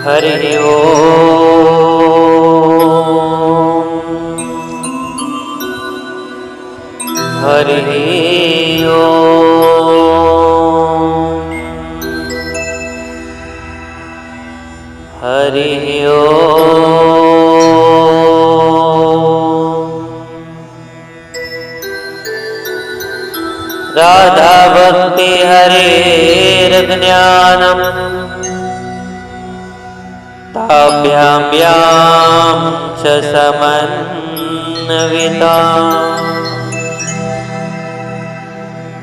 हरि ओम हरि ओम हरि ओम। राधा भक्ति हरेर्ज्ञानम् ताभ्यां व्यां च समन्विता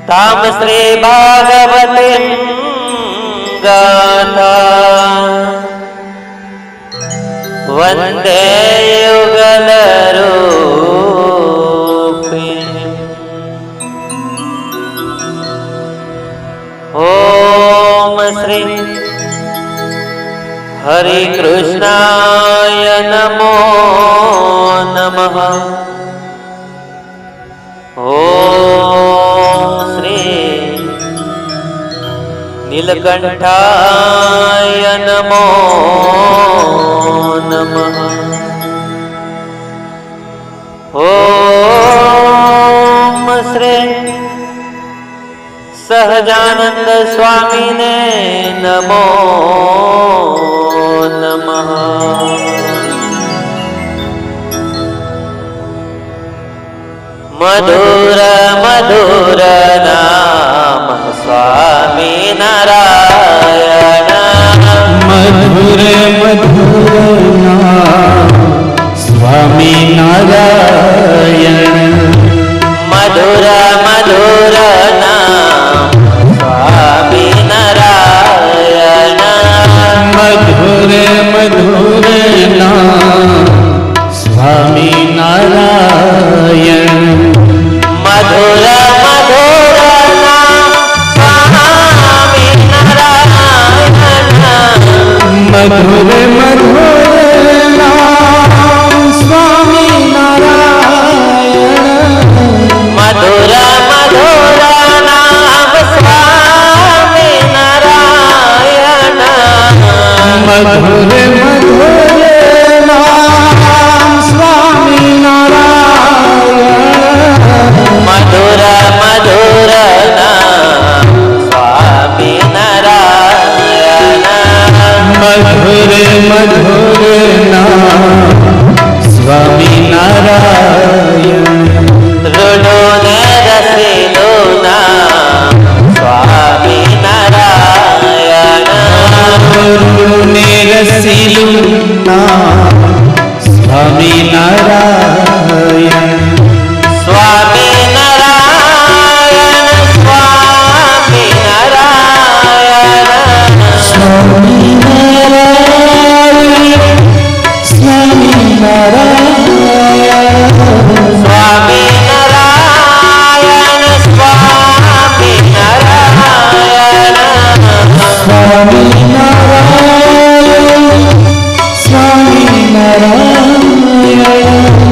तां श्री भागवतीं गाथा वन्दे युगलरूपिणीम्। ओम श्री हरे कृष्णाय नमो नमः। ओम श्री नीलकंठाय नमो नमः। ओम श्री सहजानंद स्वामी ने नमो नमः। मधुर मधुर नाम स्वामी नारायण। मधुर मधुर नाम स्वामी नारायण। मधुर मधुर नाम स्वामी नारायण। मधुर मधुर नाम स्वामी नारायण। मधुर मधुर नाम स्वामी नारायण। मधुर मधुर नाम स्वामी नारायण। मधुर मधुर नाम स्वामी नारायण। मधुर मधुर नाम स्वामी नारायण। मधुर मधुर नाम स्वामी नारायण। मधुर मधुर नाम स्वामी नारायण। रुडो ने रसीलो नाम स्वामी नारायण। ने रसीलु नाम स्वामी नारायण। स्वामी नारायण स्वामी नारायण। स्वामी नारायण स्वामी नारायण। स्वामी नारायण स्वामी नारायण। स्वामी नारायण स्वामी नारायण।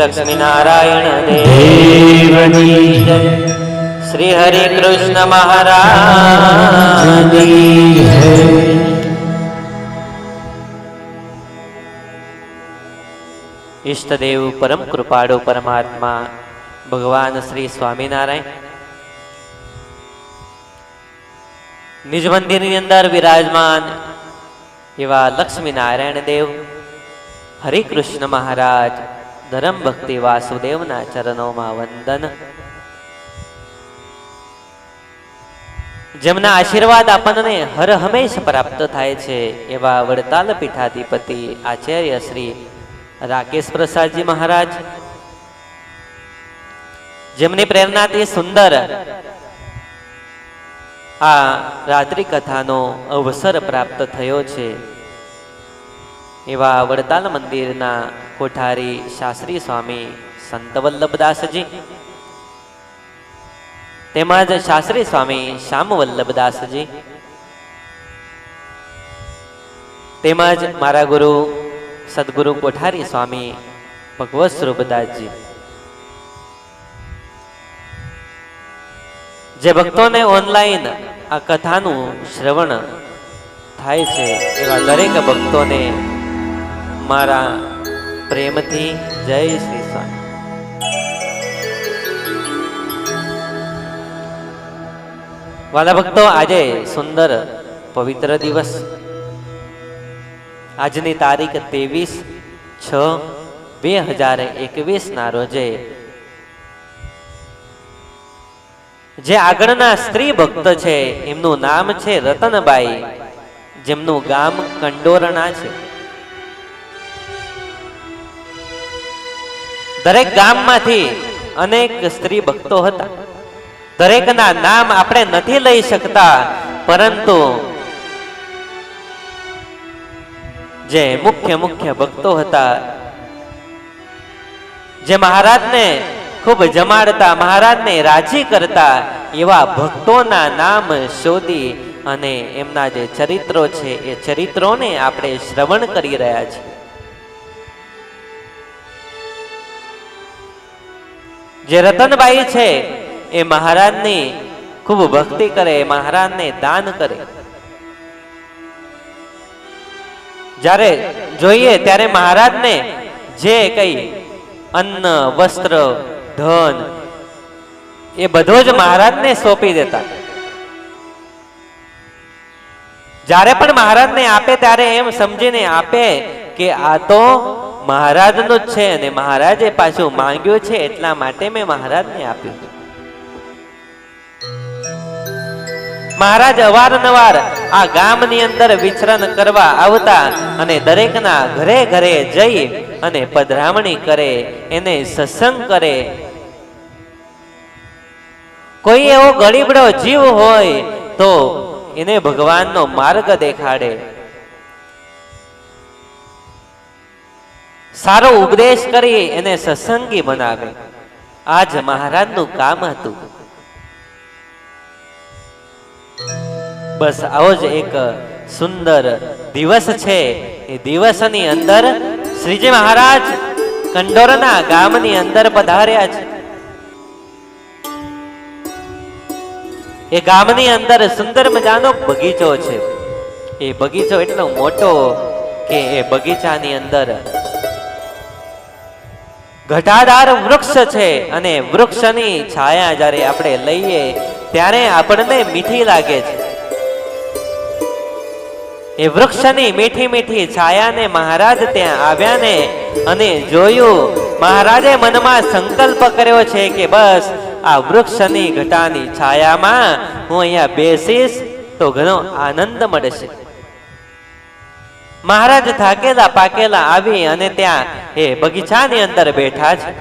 લક્ષ્મી નારાયણ દેવની જય. શ્રી હરિ કૃષ્ણ મહારાજની જય. ઈષ્ટદેવ પરમ કૃપાળુ પરમાત્મા ભગવાન શ્રી સ્વામિનારાયણ નિજ મંદિરની અંદર વિરાજમાન એવા લક્ષ્મી નારાયણ દેવ હરિકૃષ્ણ મહારાજ ધર્મ ભક્તિ વાસુદેવના ચરણોમાં વંદન. જેમના આશીર્વાદ આપણને હર હંમેશ પ્રાપ્ત થાય છે એવા વડતાલ પીઠાધિપતિ આચાર્ય શ્રી રાકેશ પ્રસાદજી મહારાજ, જેમની પ્રેરણાથી સુંદર આ રાત્રિ કથાનો અવસર પ્રાપ્ત થયો છે એવા વડતાલ મંદિરના કોઠારી શાસ્ત્રી સ્વામી સંત વલ્લભદાસજી તેમજ શાસ્ત્રી સ્વામી શ્યામ વલ્લભદાસજી તેમજ મારા ગુરુ સદગુરુ કોઠારી સ્વામી ભગવત સ્વરૂપદાસજી, જે ભક્તોને ઓનલાઈન આ કથાનું શ્રવણ થાય છે એવા દરેક ભક્તોને મારા પ્રેમથી જય શ્રી સ્વામી. વાલા ભક્તો, આજે સુંદર પવિત્ર દિવસ, આજની તારીખ 23/6/2021 ના રોજે જે આગળના સ્ત્રી ભક્ત છે એમનું નામ છે રતનબાઈ, જેમનું ગામ કંડોરણા છે. દરેક ગામમાંથી અનેક સ્ત્રી ભક્તો હતા. દરેકના નામ આપણે નથી લઈ શકતા, પરંતુ જે મુખ્ય ભક્તો હતા, જે મહારાજને ખૂબ જમાડતા, મહારાજને રાજી કરતા, એવા ભક્તોના નામ શોધી અને એમના જે ચરિત્રો છે એ ચરિત્રોને આપણે શ્રવણ કરી રહ્યા છીએ. જે રતનબાઈ છે એ મહારાજની ખૂબ ભક્તિ કરે, મહારાજને દાન કરે. જ્યારે જોઈએ ત્યારે મહારાજને જે કઈ અન્ન, વસ્ત્ર, ધન એ બધો જ મહારાજને સોંપી દેતા. જ્યારે પણ મહારાજને આપે ત્યારે એમ સમજીને આપે કે આ તો મહારાજનું જ છે અને મહારાજે પાછું માંગ્યું છે એટલા માટે મેં મહારાજને આપ્યું. મહારાજ અવારનવાર આ ગામની અંદર વિચરણ કરવા આવતા અને દરેકના ઘરે ઘરે જઈ અને પધરામણી કરે, એને સત્સંગ કરે. કોઈ એવો ગરીબડો જીવ હોય તો એને ભગવાનનો માર્ગ દેખાડે, સારો ઉપદેશ કરી એને સત્સંગી બનાવે. આજ મહારાજનું કામ હતું. બસ આવો જ એક સુંદર દિવસ છે. એ દિવસની અંદર શ્રીજી મહારાજ કંડોરના ગામની અંદર પધાર્યા છે. એ ગામની અંદર સુંદર મજાનો બગીચો છે. એ બગીચો એટલો મોટો કે એ બગીચાની અંદર ઘટાદાર વૃક્ષ છે અને વૃક્ષની છાયા જ્યારે આપણે લઈએ ત્યારે આપણને મીઠી લાગે છે. એ વૃક્ષની મીઠી મીઠી છાયાને મહારાજ ત્યાં આવ્યા ને અને જોયું. મહારાજે મનમાં સંકલ્પ કર્યો છે કે બસ આ વૃક્ષની ઘટાની છાયામાં હું અહીંયા બેસીશ તો ઘણો આનંદ મળશે. મહારાજ થાકેલા પાકેલા આવી અને ત્યાં એ બગીચાની અંદર બેઠા છે.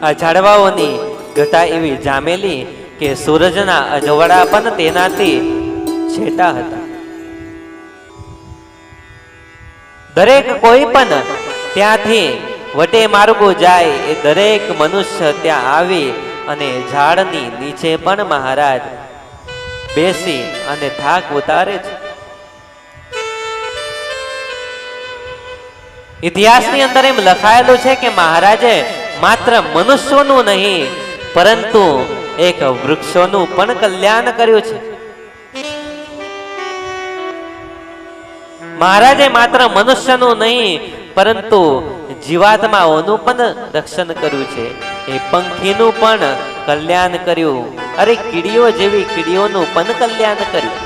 આ ઝાડવાઓની ઘટા એવી જામેલી કે સૂરજના અજવાળા પણ તેનાથી છેટા હતા. દરેક કોઈ પણ ત્યાંથી વટે માર્ગો જાય એ દરેક મનુષ્ય ત્યાં આવી અને ઝાડની નીચે પણ મહારાજ બેસી અને થાક ઉતારે છે. ઇતિહાસની અંદર એમ લખાયેલું છે કે મહારાજે માત્ર મનુષ્યોનું નહીં પરંતુ એક વૃક્ષોનું પણ કલ્યાણ કર્યું છે. મહારાજે માત્ર મનુષ્યનું નહીં પરંતુ જીવાત્માઓનું પણ રક્ષણ કર્યું છે. એ પંખીનું પણ કલ્યાણ કર્યું. અરે કીડીઓ જેવી કીડીઓનું પણ કલ્યાણ કર્યું.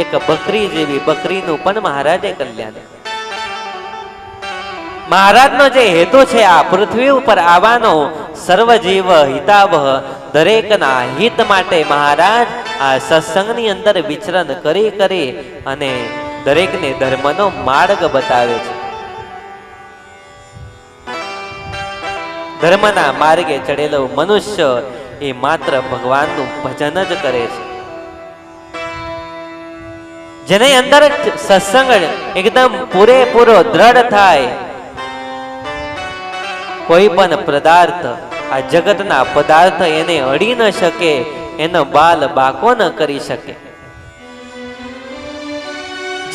એક બકરી જેવી બકરીનું પણ મહારાજે કલ્યાણ. મહારાજનો જે હેતુ છે આ પૃથ્વી ઉપર આવવાનો સર્વજીવ હિતાવહ દરેકના હિત માટે મહારાજ આ સત્સંગની અંદર વિચરણ કરી કરી અને દરેકને ધર્મનો માર્ગ બતાવે છે. ધર્મના માર્ગે ચડેલો મનુષ્ય એ માત્ર ભગવાનનું ભજન જ કરે છે. જેને અંદર સત્સંગ એકદમ પૂરેપૂરો દ્રઢ થાય, કોઈ પણ પદાર્થ આ જગતના પદાર્થ એને અડી ન શકે, એનો બાલ બાકો ન કરી શકે.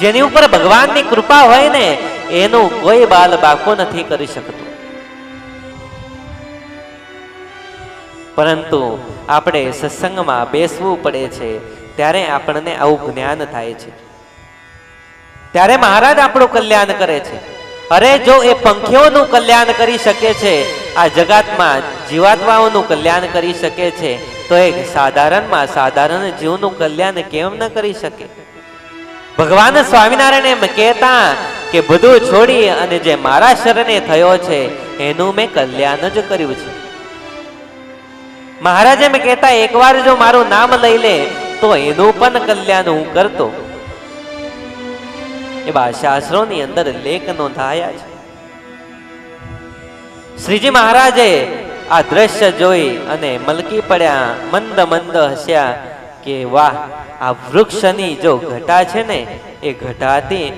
જેની ઉપર ભગવાનની કૃપા હોય ને એનું કોઈ બાલ બાકો નથી કરી શકતું. પરંતુ આપણે સત્સંગમાં બેસવું પડે છે ત્યારે આપણને આવું જ્ઞાન થાય છે. ત્યારે મહારાજ આપણું કલ્યાણ કરે છે. અરે જો એ પંખીઓનું કલ્યાણ કરી શકે છે, આ જગતમાં જીવાત્માઓનું કલ્યાણ કરી શકે છે, તો એક સાધારણમાં સાધારણ જીવનું કલ્યાણ કેમ ન કરી શકે? ભગવાન સ્વામિનારાયણ એમ કહેતા કે બધું છોડી અને જે મારા શરણે થયો છે એનું મેં કલ્યાણ જ કર્યું છે. મહારાજ એમ કહેતા એકવાર જો મારું નામ લઈ લે તો એનું પણ કલ્યાણ હું કરતો. એવા શાસ્ત્રોની અંદર લેખ નોંધાયા છે. શ્રીજી મહારાજે આ દ્રશ્ય જોઈ અને મલકી પડ્યા, મંદ મંદ હસ્યા કે વાહ, આ વૃક્ષની જો ઘટા છે ને એ ઘટાથી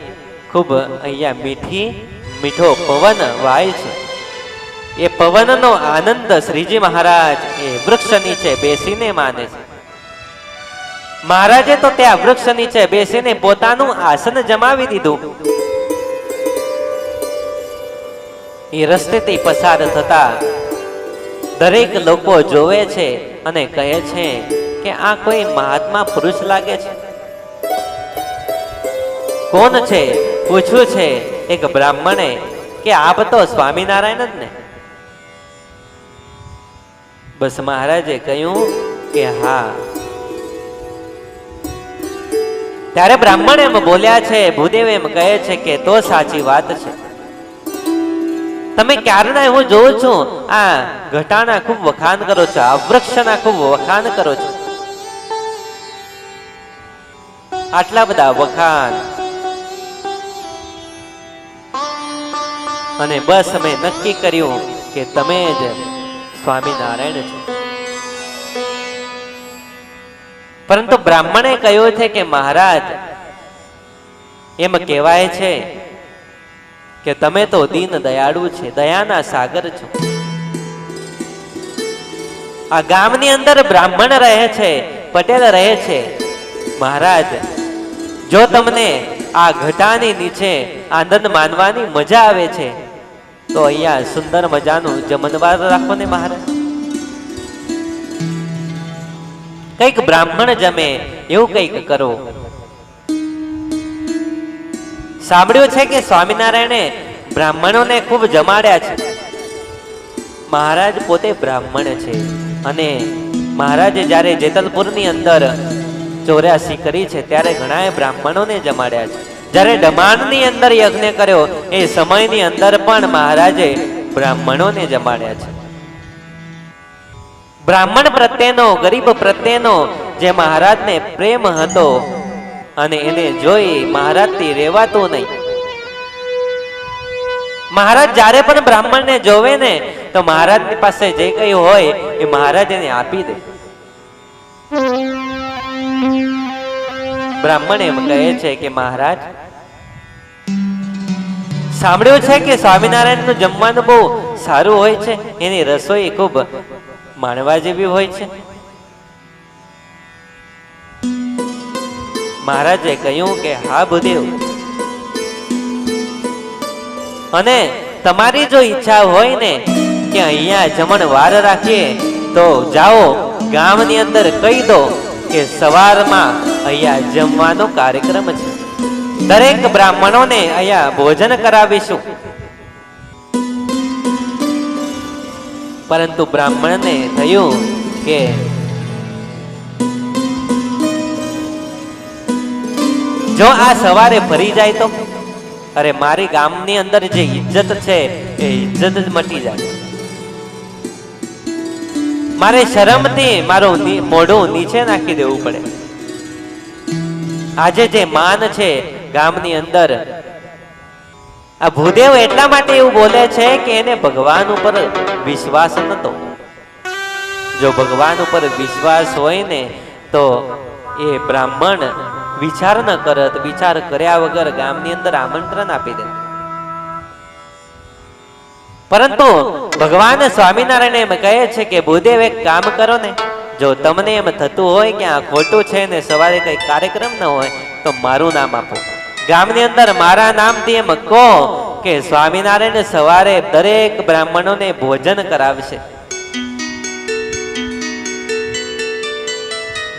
ખૂબ અહીંયા મીઠો પવન વાય છે. એ પવનનો આનંદ શ્રીજી મહારાજ એ વૃક્ષ નીચે બેસીને માને છે. મહારાજે તો ત્યાં વૃક્ષ નીચે બેસીને પોતાનું આસન જમાવી દીધું. એ રસ્તેથી પસાર થતા દરેક લોકો જોવે છે અને કહે છે કે આ કોઈ મહાત્મા પુરુષ લાગે છે. કોણ છે? પૂછ્યું છે એક બ્રાહ્મણે કે આપ તો સ્વામિનારાયણ જ ને? બસ મહારાજે કહ્યું કે હા. ત્યારે બ્રાહ્મણ એમ બોલ્યા છે, ભૂદેવ એમ કહે છે કે તો સાચી વાત છે. તમે ક્યારના હું જોઉં છું આ ઘટાના ખૂબ વખાણ કરો છો, આ વૃક્ષના ખૂબ વખાણ કરો છો. આટલા બધા વખાણ અને બસ અમે નક્કી કર્યું કે તમે જ સ્વામિનારાયણ છો. પરંતુ બ્રાહ્મણે કહ્યું છે કે મહારાજ, એમ કહેવાય છે કે તમે તો દીન દયાળુ છે, દયાના સાગર છો. આ ગામની અંદર બ્રાહ્મણ રહે છે, પટેલ રહે છે. મહારાજ, જો તમને આ ઘટાની નીચે આનંદ માનવાની મજા આવે છે તો અહીંયા સુંદર મજાનું જમણવાર રાખો ને મહારાજ. કંઈક બ્રાહ્મણ જમે એવું કંઈક કરો. સાંભળ્યું છે કે સ્વામિનારાયણે બ્રાહ્મણોને ખૂબ જમાડ્યા છે. મહારાજ પોતે બ્રાહ્મણ છે અને મહારાજે જ્યારે જેતલપુરની અંદર 84 કરી છે ત્યારે ઘણા બ્રાહ્મણોને જમાડ્યા છે. જ્યારે દમાણની અંદર યજ્ઞ કર્યો એ સમયની અંદર પણ મહારાજે બ્રાહ્મણોને જમાડ્યા છે. બ્રાહ્મણ પ્રત્યેનો, ગરીબ પ્રત્યેનો જે મહારાજને પ્રેમ હતો અને એને જોઈ મહારાજથી રહેવાતું નહીં. મહારાજ જ્યારે પણ બ્રાહ્મણને જોવે ને તો મહારાજની પાસે જે કઈ હોય એ મહારાજ એને આપી દે. બ્રાહ્મણ એમ કહે છે કે મહારાજ, સાંભળ્યું છે કે સ્વામિનારાયણનું જમવાનું બહુ સારું હોય છે, એની રસોઈ ખૂબ માણવા જેવી હોય છે. મહારાજે કહ્યું કે હા ભૂદેવ, અને તમારી જો ઈચ્છા હોય ને કે અહીંયા જમણવાર રાખીએ તો જાઓ ગામની અંદર કહી દો કે સવારમાં અહીંયા જમવાનો કાર્યક્રમ છે, દરેક બ્રાહ્મણોને અહીંયા ભોજન કરાવીશું. પરંતુ બ્રાહ્મણને થયું કે જો આ સવારે ફરી જાય તો અરે મારી ગામની અંદર જે ઇજ્જત છે એ ઇજ્જત જ મટી જાય. મારે શરમથી મારું મોઢું નીચે નાખી દેવું પડે. આજે જે માન છે ગામની અંદર, આ ભૂદેવ એટલા માટે એવું બોલે છે કે એને ભગવાન ઉપર વિશ્વાસ નતો. જો ભગવાન ઉપર વિશ્વાસ હોય ને તો એ બ્રાહ્મણ વિચાર ન કરત, વિચાર કર્યા વગર ગામની અંદર આમંત્રણ આપી દે. પરંતુ ભગવાન સ્વામિનારાયણ એમ કહે છે કે ભૂદેવ એક કામ કરો ને, જો તમને એમ થતું હોય કે આ ખોટું છે ને સવારે કઈ કાર્યક્રમ ન હોય તો મારું નામ આપો. ગામની અંદર મારા નામથી એમ કહો કે સ્વામિનારાયણ સવારે દરેક બ્રાહ્મણોને ભોજન કરાવશે.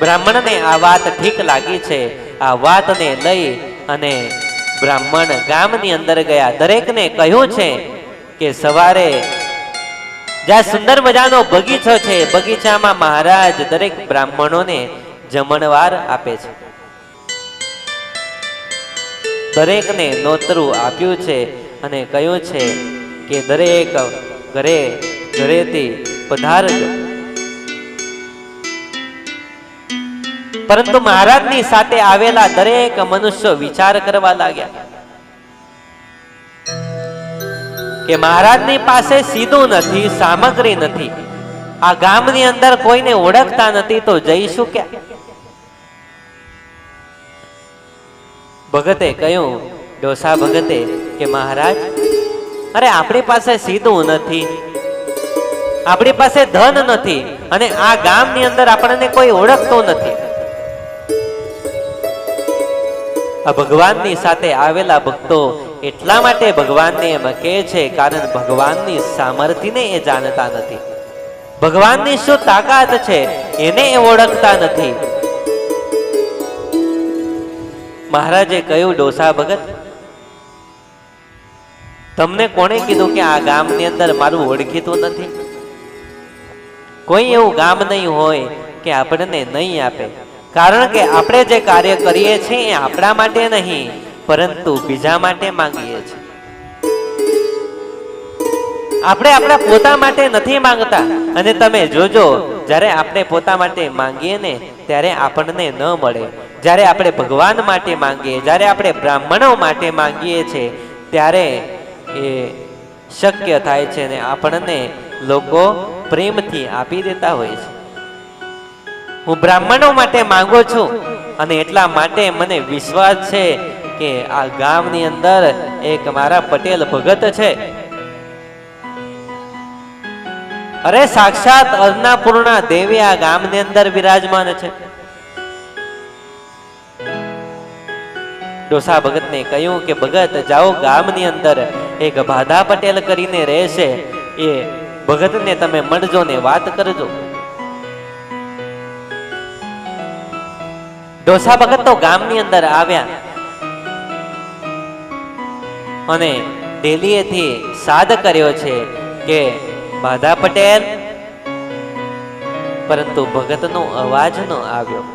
બ્રાહ્મણને આ વાત ઠીક લાગી છે. આ વાતને લઈ અને બ્રાહ્મણ ગામની અંદર ગયા. દરેકને કહ્યું છે કે સવારે જ્યાં સુંદર મજાનો બગીચો છે, બગીચામાં મહારાજ દરેક બ્રાહ્મણોને જમણવાર આપે છે. દરેકને નોતરું આપ્યું છે અને કહ્યું છે કે દરેક ઘરેથી પધારજો. પરંતુ મહારાજની સાથે આવેલા દરેક મનુષ્યો વિચાર કરવા લાગ્યા કે મહારાજની પાસે સીધું નથી, સામગ્રી નથી, આ ગામની અંદર કોઈને ઓળખતા નથી, તો જઈશું ક્યાં? ભગતે કહ્યું, ડોસા ભગતે કે મહારાજ, અરે આપણી પાસે સીધું નથી, આપણી પાસે ધન નથી, અને આ ગામની અંદર આપણને કોઈ ઓળખતું નથી. આ ભગવાનની સાથે આવેલા ભક્તો એટલા માટે ભગવાનને એમ કહે છે કારણ ભગવાનની સામર્થ્યને એ જાણતા નથી, ભગવાનની શું તાકાત છે એને એ ઓળખતા નથી. મહારાજે કહ્યું, ડોસા ભગત, તમને કોણે કીધું કે આ ગામની અંદર મારું ઓળખીતું નથી? કોઈ એવું ગામ નહીં હોય કે આપણને નહીં આપે, કારણ કે આપણે જે કાર્ય કરીએ છીએ એ આપણા માટે નહીં પરંતુ બીજા માટે માંગીએ છીએ. આપણે આપણા પોતા માટે નથી માંગતા. અને તમે જોજો, જ્યારે આપણે પોતા માટે માંગીએ ને ત્યારે આપણને ન મળે. જ્યારે આપણે ભગવાન માટે માંગીએ, જ્યારે આપણે બ્રાહ્મણો માટે માંગીએ છીએ ત્યારે એ શક્ય થાય છે ને આપણને લોકો પ્રેમથી આપી દેતા હોય છે. હું બ્રાહ્મણો માટે માંગુ છું અને એટલા માટે મને વિશ્વાસ છે કે આ ગામની અંદર એક મારા પટેલ ભગત છે. અરે સાક્ષાત અન્નપૂર્ણા દેવી આ ગામની અંદર વિરાજમાન છે. ડોસા ભગતને કહ્યું કે ભગત જાઓ, ગામની અંદર એક ભાદા પટેલ કરીને રહેશે, એ ભગતને તમે મળજો ને વાત કરજો. ડોસા ભગત તો ગામની અંદર આવ્યા અને ડેલીએથી સાદ કર્યો છે કે બાધા પટેલ, પરંતુ ભગતનો અવાજ ન આવ્યો,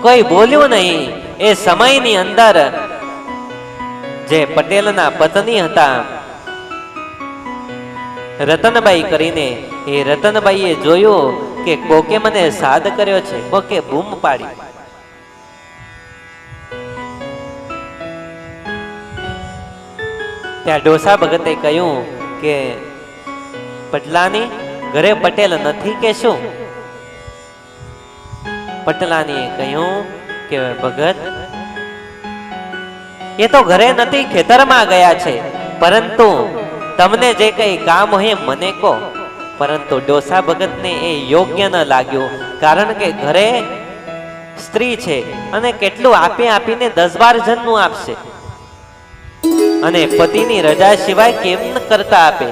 કોઈ બોલ્યું નહીં. એ સમયની અંદર જે પટેલના પત્ની હતા રતનબાઈ કરીને, એ રતનબાઈએ જોયું કે કોકે મને સાદ કર્યો છે. કોકે બૂમ પાડી. ત્યાં ડોસા ભગતે કહ્યું કે પટલાની ઘરે પટેલ નથી કે શું? પટલાનીએ કહ્યું કે ભગત, એ તો ઘરે નથી, ખેતરમાં ગયા છે, પરંતુ તમને જે કઈ કામ હોય મને કહો. પરંતુ ડોસા ભગતને એ યોગ્ય ન લાગ્યું, કારણ કે ઘરે સ્ત્રી છે અને કેટલું આપીને 10-12 જણનું આપશે, અને પતિની રજા સિવાય કેમ ન કરતા આપે,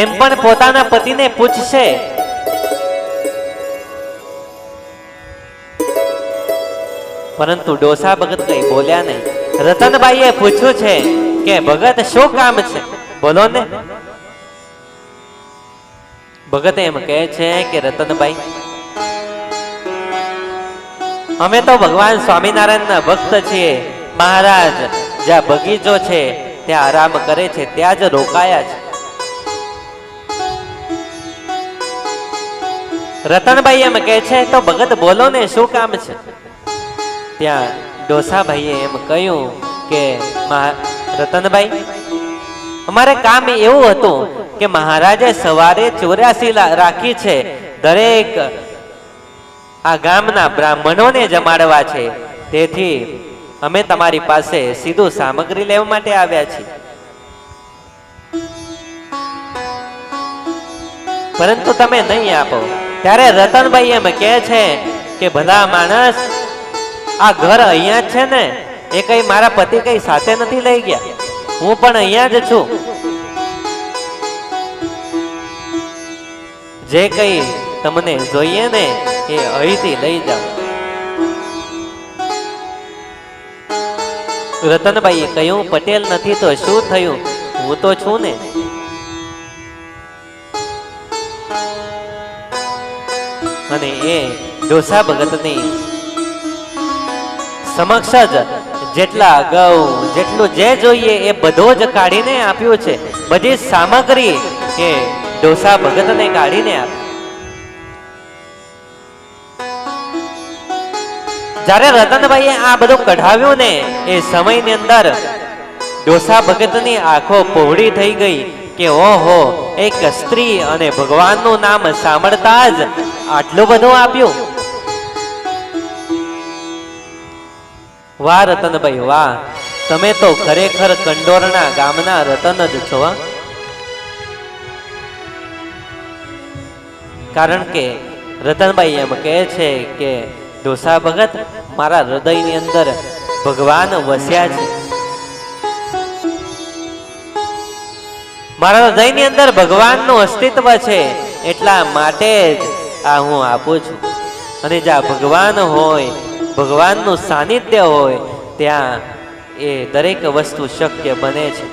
એમ પણ પોતાના પતિને પૂછશે. પરંતુ ડોસા ભગત કઈ બોલ્યા નહીં. રતનબાઈએ પૂછ્યું છે કે ભગત શું કામ છે, બોલો ને. ભગત એમ કહે છે કે રતનબાઈ, અમે તો ભગવાન સ્વામિનારાયણના ભક્ત છીએ. મહારાજ જ્યાં બગીચો છે ત્યાં આરામ કરે છે, ત્યાં જ રોકાયા છે. રતનભાઈ એમ કહે છે તો ભગત બોલો ને શું કામ છે. ત્યાં ડોસાભાઈએ એમ કહ્યું કે રતનભાઈ, અમારે કામ એવું હતું કે મહારાજે સવારે 84 રાખી છે, દરેક આ ગામના બ્રાહ્મણોને જમાડવા છે, તેથી અમે તમારી પાસે સીધું સામગ્રી લેવા માટે આવ્યા છીએ. પરંતુ તમે નહીં આપો. ત્યારે રતનભાઈ એમ કહે છે કે ભલા માણસ, આ ઘર અહીંયા જ છે ને, એ કઈ મારા પતિ કઈ સાથે નથી લઈ ગયા, હું પણ અહીંયા જ છું. જે કઈ તમને જોઈએ ને એ અહીંથી લઈ જાઓ. રતનભાઈએ કહ્યું, પટેલ નથી તો શું થયું, હું તો છું ને. અને એ ડોસા ભગતની સમક્ષ જ જેટલા ઘઉં, જેટલું જે જોઈએ એ બધું જ કાઢીને આપ્યું છે. બધી સામગ્રી એ ડોસા ભગતને કાઢીને આપી. જ્યારે રતનભાઈએ આ બધું કઢાવ્યું ને એ સમયની અંદર ડોસા ભગતની આંખો પહોળી થઈ ગઈ કે ઓહો, એક સ્ત્રી અને ભગવાનનું નામ સાંભળતા જ આટલું બધું આપ્યું. વાહ રતનભાઈ વાહ, તમે તો ખરેખર કંડોરના ગામના રતન જ છો. કારણ કે રતનભાઈ એમ કહે છે કે ડોસા ભગત, મારા હૃદયની અંદર ભગવાન વસ્યા છે. મારા હૃદયની અંદર ભગવાનનું અસ્તિત્વ છે, એટલા માટે જ આ હું આપું છું. અને જ્યાં ભગવાન હોય, ભગવાનનું સાનિધ્ય હોય, ત્યાં એ દરેક વસ્તુ શક્ય બને છે.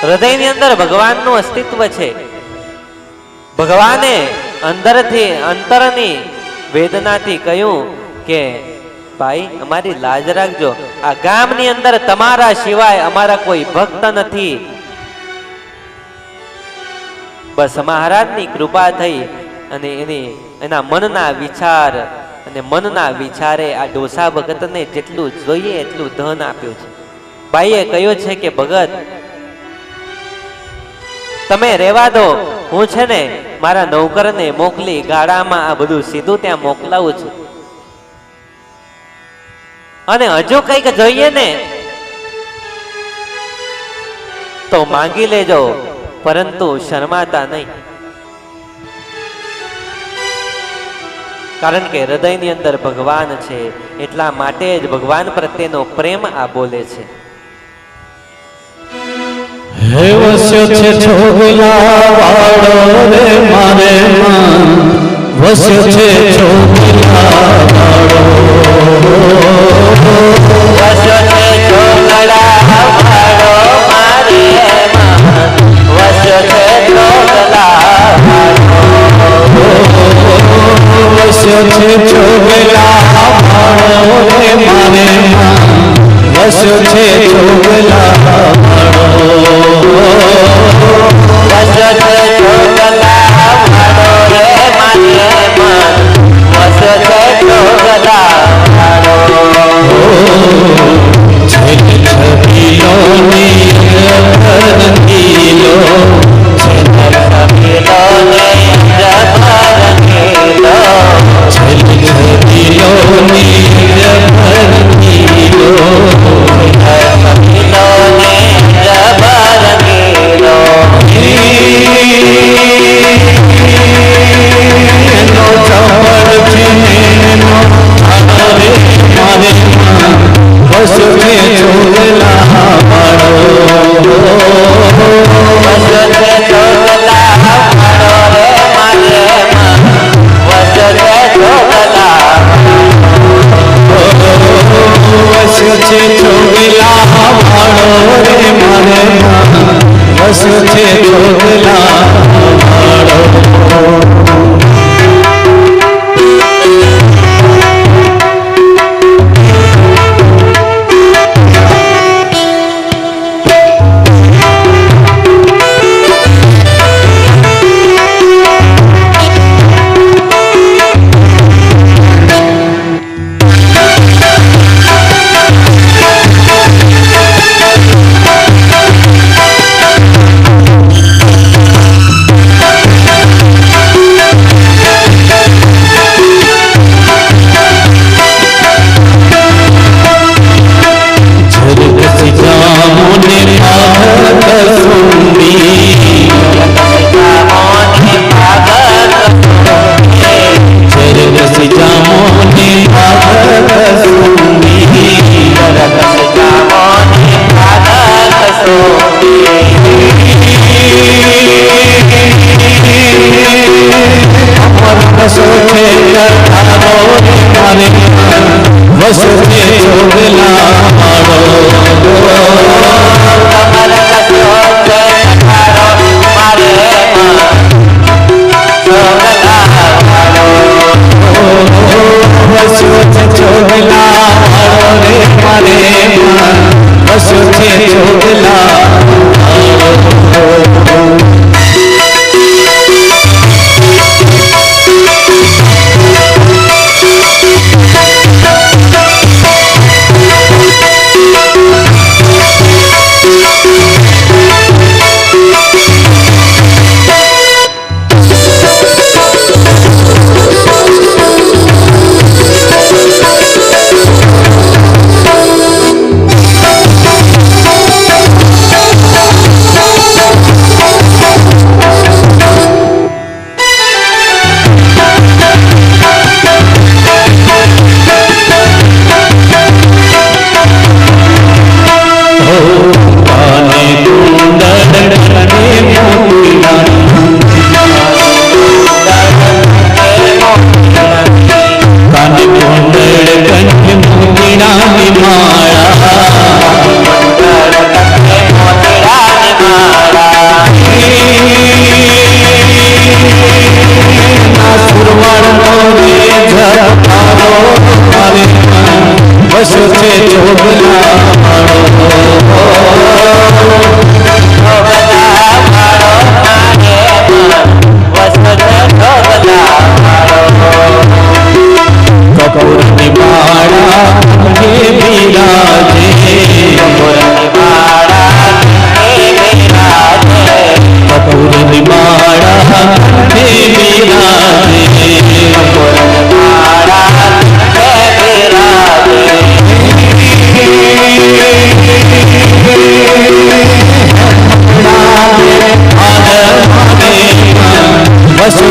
હૃદયની અંદર ભગવાનનું અસ્તિત્વ છે. ભગવાને અંદરથી, અંતરની વેદનાથી કહ્યું કે ભાઈ, અમારી લાજ રાખજો, આ ગામની અંદર તમારા સિવાય અમારા કોઈ ભક્ત નથી. બસ મહારાજની કૃપા થઈ અને એના મનના વિચાર અને મનના વિચારે આ ડોસા ભગતને જેટલું જોઈએ એટલું ધન આપ્યું છે. ભાઈએ કહ્યું છે કે ભગત, તમે રહેવા દો, હું છે ને મારા નોકરને મોકલી ગાડામાં આ બધું સીધું ત્યાં મોકલાવું છું. અને હજુ કઈક જોઈએ ને તો માંગી લેજો, પરંતુ શરમાતા નહીં. કારણ કે હૃદયની અંદર ભગવાન છે, એટલા માટે જ ભગવાન પ્રત્યેનો પ્રેમ આ બોલે છે. હે વસ્યો છે છોગલા વાળો રે મારે માં, વસ્યો છે છોગલા વસ્યો છે ચોગલા માળો રે મારે વસ્યો છે ચોગલા માળો વસ્યો છે ચોગલા માળો રે મારે વસ્યો છે ચોગલા માળો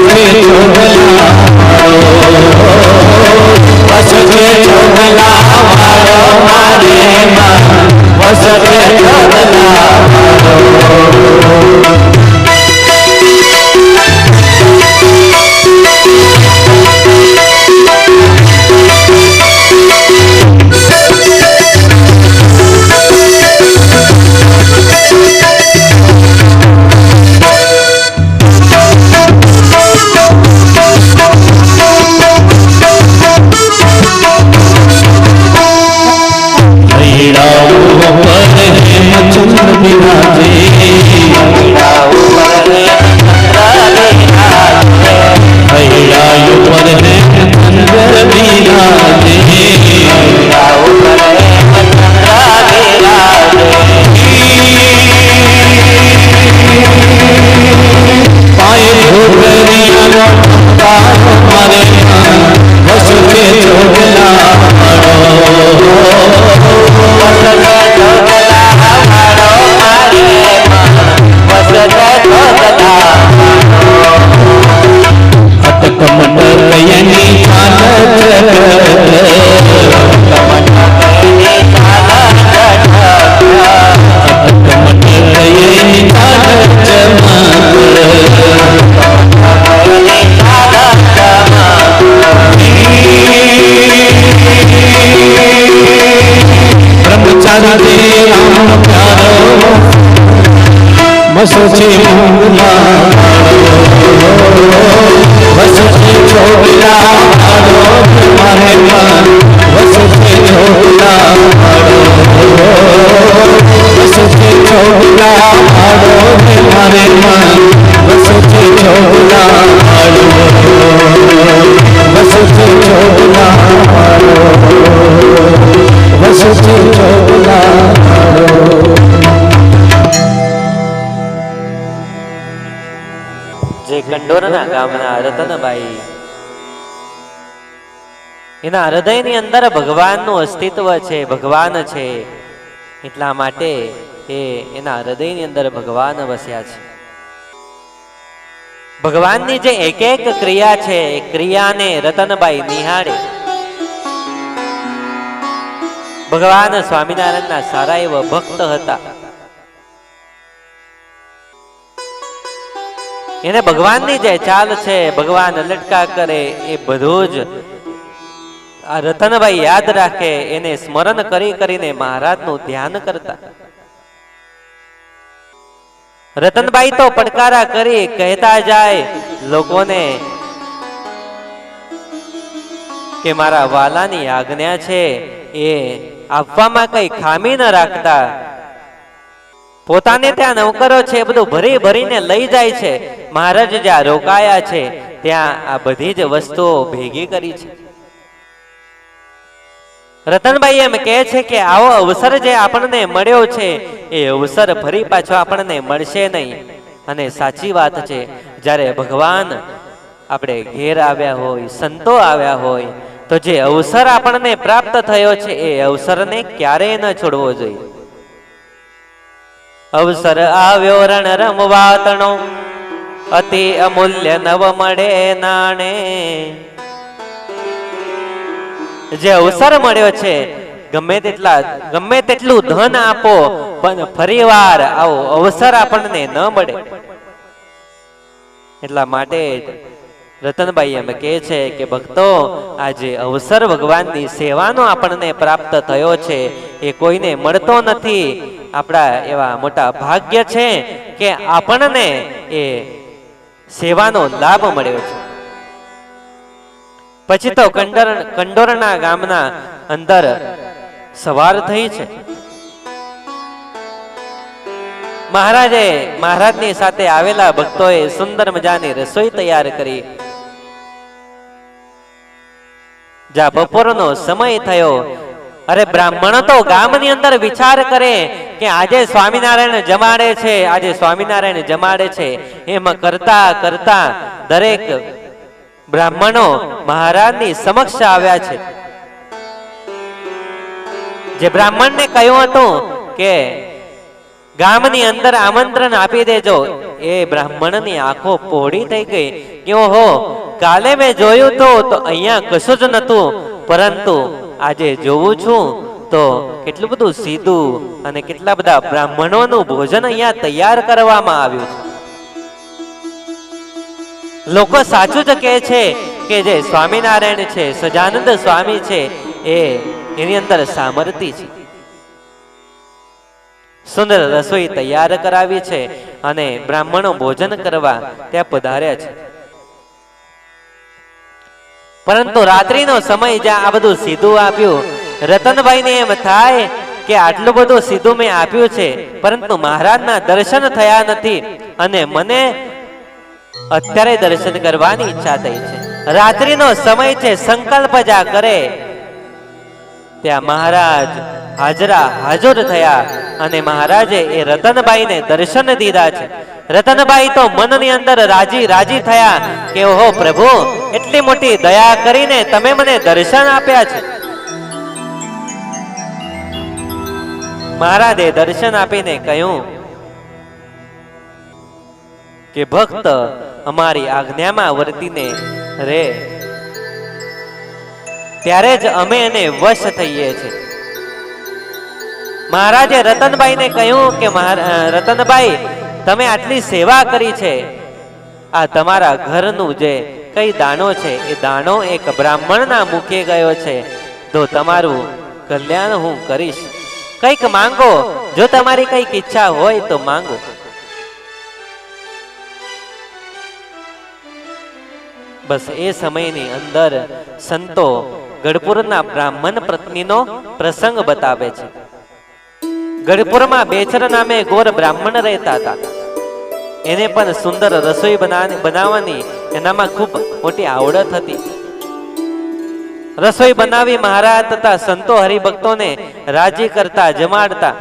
છબીલો નીલો વસુજી મોગલા વસુજી ચોગલા મારે મન વસુજી ચોગલા વસુજી ચોગલા મારે મન વસુજી ચોગલા વસુજી ચોગલા વસુજી ચોગલા જે કંડોરના ગામના રતનબાઈ, એના હૃદયની અંદર ભગવાનનું અસ્તિત્વ છે, ભગવાન છે, એટલા માટે એના હૃદયની અંદર ભગવાન વસ્યા છે. ભગવાનની જે એક એક ક્રિયા છે એ ક્રિયાને રતનબાઈ નિહાળે. ભગવાન સ્વામિનારાયણના સારા એવા ભક્ત હતા. એને ભગવાનની જે ચાલ છે, ભગવાન લટકા કરે, એ બધું જ આ રતનભાઈ યાદ રાખે, એને સ્મરણ કરી કરીને મહારાજનું ધ્યાન કરતા. રતનભાઈ તો પડકારા કરી કહેતા જાય લોકોને કે મારા વાલાની આજ્ઞા છે એ આપવામાં કઈ ખામી ન રાખતા. પોતાને ત્યાં નોકરો છે એ બધું ભરી ભરીને લઈ જાય છે. મહારાજ જ્યાં રોકાયા છે ત્યાં આ બધી જ વસ્તુઓ ભેગી કરી છે. રતનભાઈ એમ કહે છે કે આવો અવસર જે આપણને મળ્યો છે એ અવસર ફરી પાછો આપણને મળશે નહીં. અને સાચી વાત છે, જ્યારે ભગવાન આપણે ઘેર આવ્યા હોય, સંતો આવ્યા હોય, તો જે અવસર આપણને પ્રાપ્ત થયો છે એ અવસરને ક્યારેય ન છોડવો જોઈએ. અવસર આવ્યો રણ રમવા તણો, અતિ અમૂલ્ય નવ મળે નાણે. જે અવસર મળ્યો છે ગમે તેટલું ધન આપો પણ ફરીવાર આવો અવસર આપણને ન મળે. એટલા માટે રતનભાઈ એમ કહે છે કે ભક્તો, આજે અવસર ભગવાનની સેવાનો આપણને પ્રાપ્ત થયો છે એ કોઈને મળતો નથી. આપણા એવા મોટા ભાગ્ય છે કે આપણને એ સેવાનો લાભ મળ્યો છે. પછી તો કંડોરના ગામના અંદર સવાર થઈ છે. મહારાજની સાથે આવેલા ભક્તોએ સુંદર મજાની રસોઈ તૈયાર કરી. જ્યાં બપોરનો સમય થયો, અરે બ્રાહ્મણો તો ગામની અંદર વિચાર કરે કે આજે સ્વામિનારાયણ જમાડે છે, આજે સ્વામિનારાયણ જમાડે છે. એમ કરતા કરતા દરેક બ્રાહ્મણો મહારાજની સમક્ષ આવ્યા છે. જે બ્રાહ્મણને કહ્યું હતું કે ગામની અંદર આમંત્રણ આપી દેજો, એ બ્રાહ્મણની આંખો પહોળી થઈ ગઈ કે ઓહો, કાલે મેં જોયું તો અહીંયા કશું જ નતું, પરંતુ આજે જોઉં છું તો કેટલું બધું સીધું અને કેટલા બધા બ્રાહ્મણોનું ભોજન અહીંયા તૈયાર કરવામાં આવ્યું છે. લોકો સાચું જ કહે છે કે જે સ્વામિનારાયણ છે, સજાનંદ સ્વામી છે, એની અંદર સામર્થ્ય છે. સુંદર રસોઈ તૈયાર કરાવી છે અને બ્રાહ્મણો ભોજન કરવા ત્યાં પધાર્યા છે. પરંતુ રાત્રિનો સમય જ્યાં આ બધું સીધું આપ્યું, રતનભાઈને એમ થાય કે આટલું બધું સીધું મેં આપ્યું છે, પરંતુ મહારાજના દર્શન થયા નથી અને મને અત્યારે દર્શન કરવાની ઈચ્છા થઈ છે. રાત્રિનો સમય છે, સંકલ્પ જા કરે ત્યાં મહારાજ હાજર થયા અને મહારાજે એ રતનભાઈને દર્શન દીધા છે. રતનભાઈ તો મનની અંદર રાજી થયા કે ઓહો પ્રભુ, એટલી મોટી દયા કરીને તમે મને દર્શન આપ્યા છે. મહારાજે દર્શન આપીને કહ્યું કે ભક્ત અમારી આજ્ઞામાં વર્તીને રે, ત્યારે જ અમે એને વશ થઈએ છીએ. મહારાજે રતનભાઈને કહ્યું કે રતનભાઈ, તમે આટલી સેવા કરી છે, આ તમારા ઘરનું જે કઈ દાણો છે એ દાણો એક બ્રાહ્મણના મુખે ગયો છે, તો તમારું કલ્યાણ હું કરીશ. કંઈક માંગો, જો તમારી કઈક ઈચ્છા હોય તો માંગો. બસ એ સમયની અંદર સંતો ગઢપુરના બ્રાહ્મણ પત્નીનો પ્રસંગ બતાવે છે. ગઢપુરમાં બેચર નામે ગોર બ્રાહ્મણ રહેતા હતા. એને પણ સુંદર રસોઈ બનાવવાની એનામાં ખૂબ મોટી આવડત હતી. રસોઈ બનાવી મહારાજ તથા સંતો હરિભક્તોને રાજી કરતા, જમાડતા.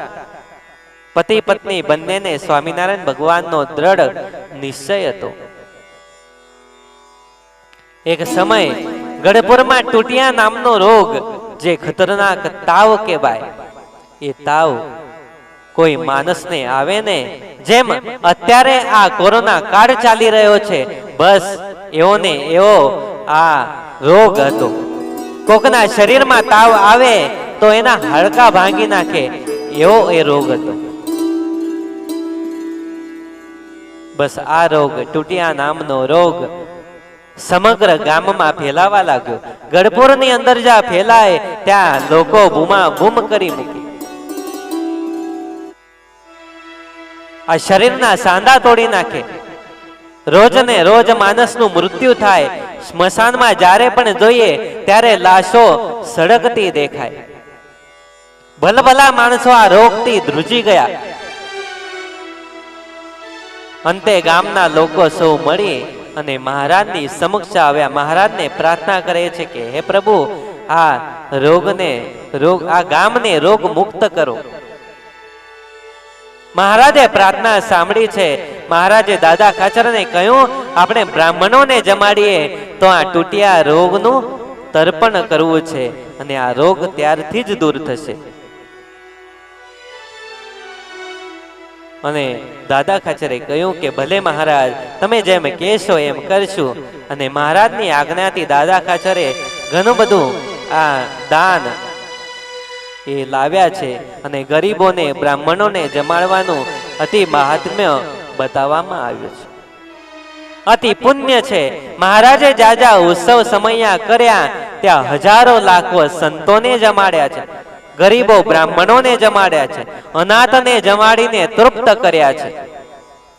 પતિ પત્ની બંનેને સ્વામિનારાયણ ભગવાનનો દ્રઢ નિશ્ચય હતો. એક સમય ગઢપુરમાં ટુટિયા નામનો રોગ, જે ખતરનાક તાવ કહેવાય, એ તાવ કોઈ માણસને આવે ને, જેમ અત્યારે આ કોરોના કાળ ચાલી રહ્યો છે, બસ એવો ને એવો આ રોગ હતો. કોકના શરીરમાં તાવ આવે તો એના હાડકા ભાંગી નાખે, એવો એ રોગ હતો. બસ આ રોગ, ટુટિયા નામનો રોગ, સમગ્ર ગામમાં ફેલાવા લાગ્યો. ગઢપુરની અંદર જ્યાં ફેલાય ત્યાં લોકો બૂમા બૂમ કરી મૂકી. આ શરીરના સાંધા તોડી નાખે. રોજ ને રોજ માણસનું મૃત્યુ થાય. સ્મશાનમાં જ્યારે પણ જોઈએ ત્યારે લાશો સળગતી દેખાય. ભલભલા માણસો આ રોગથી ધ્રુજી ગયા. અંતે ગામના લોકો સૌ મળી અને મહારાજની સમક્ષ આવ્યા. મહારાજને પ્રાર્થના કરે છે કે હે પ્રભુ, આ આ ગામને રોગ મુક્ત કરો. મહારાજે પ્રાર્થના સાંભળી છે. મહારાજે દાદા ખાચરને કહ્યું, આપણે બ્રાહ્મણોને જમાડીએ તો આ ટૂટિયા રોગનું તર્પણ કરવું છે અને આ રોગ ત્યારથી જ દૂર થશે. અને દાદા ખાચરે કહ્યું કે ભલે મહારાજ, તમે જેમ કહેશો એમ કરશું. અને મહારાજની આજ્ઞાથી દાદા ખાચરે ઘણું બધું આ દાન એ લાવ્યા છે અને ગરીબોને, બ્રાહ્મણોને જમાડવાનું અતિ મહાત્મ્ય બતાવવામાં આવ્યું છે. અતિ પુણ્ય છે. મહારાજે જાજા ઉત્સવ સમયા કર્યા, ત્યાં હજારો લાખો સંતોને જમાડ્યા છે, ગરીબો બ્રાહ્મણોને જમાડ્યા છે, અનાથને જમાડીને તૃપ્ત કર્યા છે.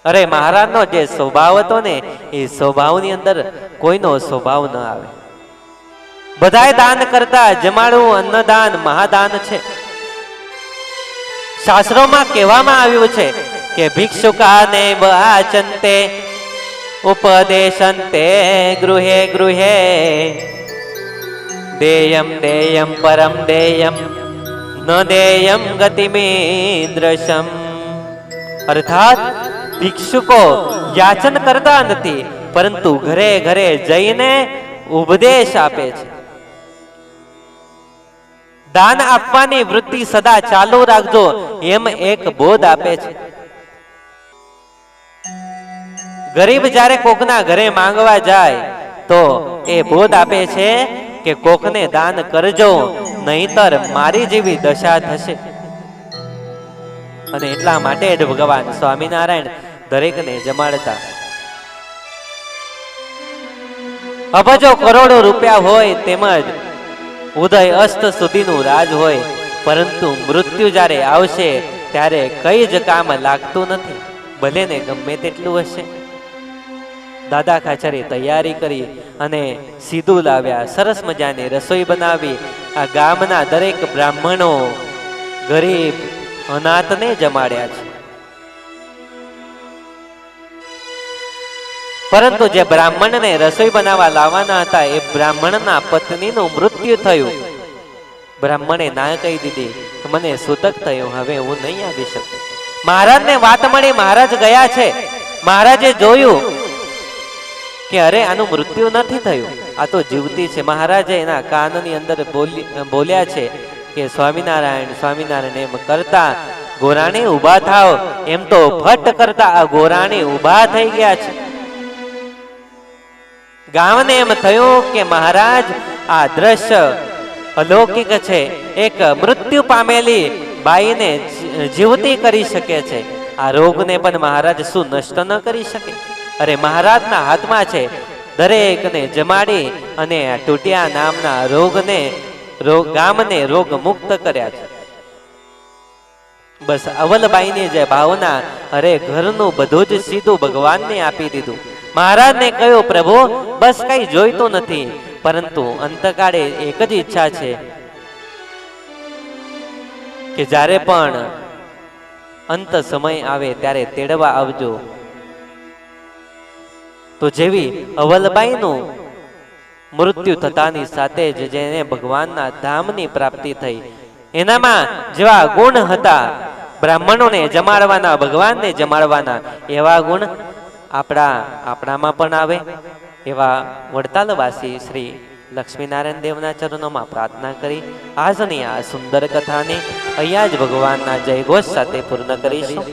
અરે મહારાજનો જે સ્વભાવ હતો ને, એ સ્વભાવની અંદર કોઈનો સ્વભાવ ન આવે. બધાય દાન કરતા જમાડવું અન્નદાન મહાદાન છે. શાસ્ત્રોમાં કહેવામાં આવ્યું છે કે ભિક્ષુકાને વાચંતે ઉપદેશંતે ગૃહે ગૃહે દેયમ દેયમ પરમ દેયમ ન દેયમ ગતિમેદ્રશમ. અર્થાત ભિક્ષુકો યાચન કરતા નથી, પરંતુ ઘરે ઘરે જઈને ઉપદેશ આપે છે. દાન આપવાની વૃત્તિ સદા ચાલુ રાખજો, એમ એક બોધ આપે છે. ગરીબ જ્યારે કોકના ઘરે માંગવા જાય તો એ બોધ આપે છે કે કોકને દાન કરજો, નહીતર મારી જેવી દશા થશે. અને એટલા માટે જ ભગવાન સ્વામિનારાયણ દરેકને જમાડતા. અબજો કરોડો રૂપિયા હોય, તેમજ ઉદય અસ્ત સુધીનું રાજ હોય, પરંતુ મૃત્યુ જ્યારે આવશે ત્યારે કઈ જ કામ લાગતું નથી, ભલે ને ગમે તેટલું હશે. દાદા ખાચરે તૈયારી કરી અને સીધું લાવ્યા. સરસ મજાની રસોઈ બનાવી. આ ગામના દરેક બ્રાહ્મણો, ગરીબ, અનાથને જમાડ્યા છે. પરંતુ જે બ્રાહ્મણને રસોઈ બનાવવા લાવવાના હતા, એ બ્રાહ્મણના પત્નીનું મૃત્યુ થયું. બ્રાહ્મણે ના કહી દીધી, મને સૂતક થયું, હવે હું નહીં આવી શકું. મહારાજને વાત મળી, મહારાજ ગયા છે. મહારાજે જોયું કે અરે આનું મૃત્યુ નથી થયું, આ તો જીવતી છે. મહારાજે એના કાનની અંદર બોલ્યા છે કે સ્વામિનારાયણ સ્વામિનારાયણ એમ કરતા ગોરાણી ઊભા થાવ. એમ તો ફટ કરતા આ ગોરાણી ઊભા થઈ ગયા છે. ગામને એમ થયું કે મહારાજ આ દ્રશ્ય અલૌકિક છે. એક મૃત્યુ પામેલી બાઈને જીવતી કરી શકે છે. આ રોગને પણ મહારાજ શું નષ્ટ ન કરી શકે? અરે મહારાજના હાથમાં છે. દરેકને જમાડી અને ટૂટિયા નામના ગામને રોગ મુક્ત કર્યા છે. બસ અવલબાઈની જે ભાવના, અરે ઘરનું બધું જ સીધું ભગવાનને આપી દીધું. મહારાજને કહ્યું, પ્રભુ બસ કઈ જોઈતું નથી, પરંતુ અંતકાળે એક જ ઈચ્છા છે કે જ્યારે પણ અંત સમય આવે ત્યારે તેડવા આવજો. તો જેવી અવલબાઈનું મૃત્યુ થતાની સાથે જ જેને ભગવાનના ધામની પ્રાપ્તિ થઈ, એનામાં જેવા ગુણ હતા બ્રાહ્મણોને જમાડવાના, ભગવાનને જમાડવાના, એવા ગુણ આપણામાં પણ આવે. એવા વડતાલવાસી શ્રી લક્ષ્મીનારાયણ દેવના ચરણોમાં પ્રાર્થના કરી આજની આ સુંદર કથાને અહીંયા જ ભગવાનના જયઘોષ સાથે પૂર્ણ કરીશું.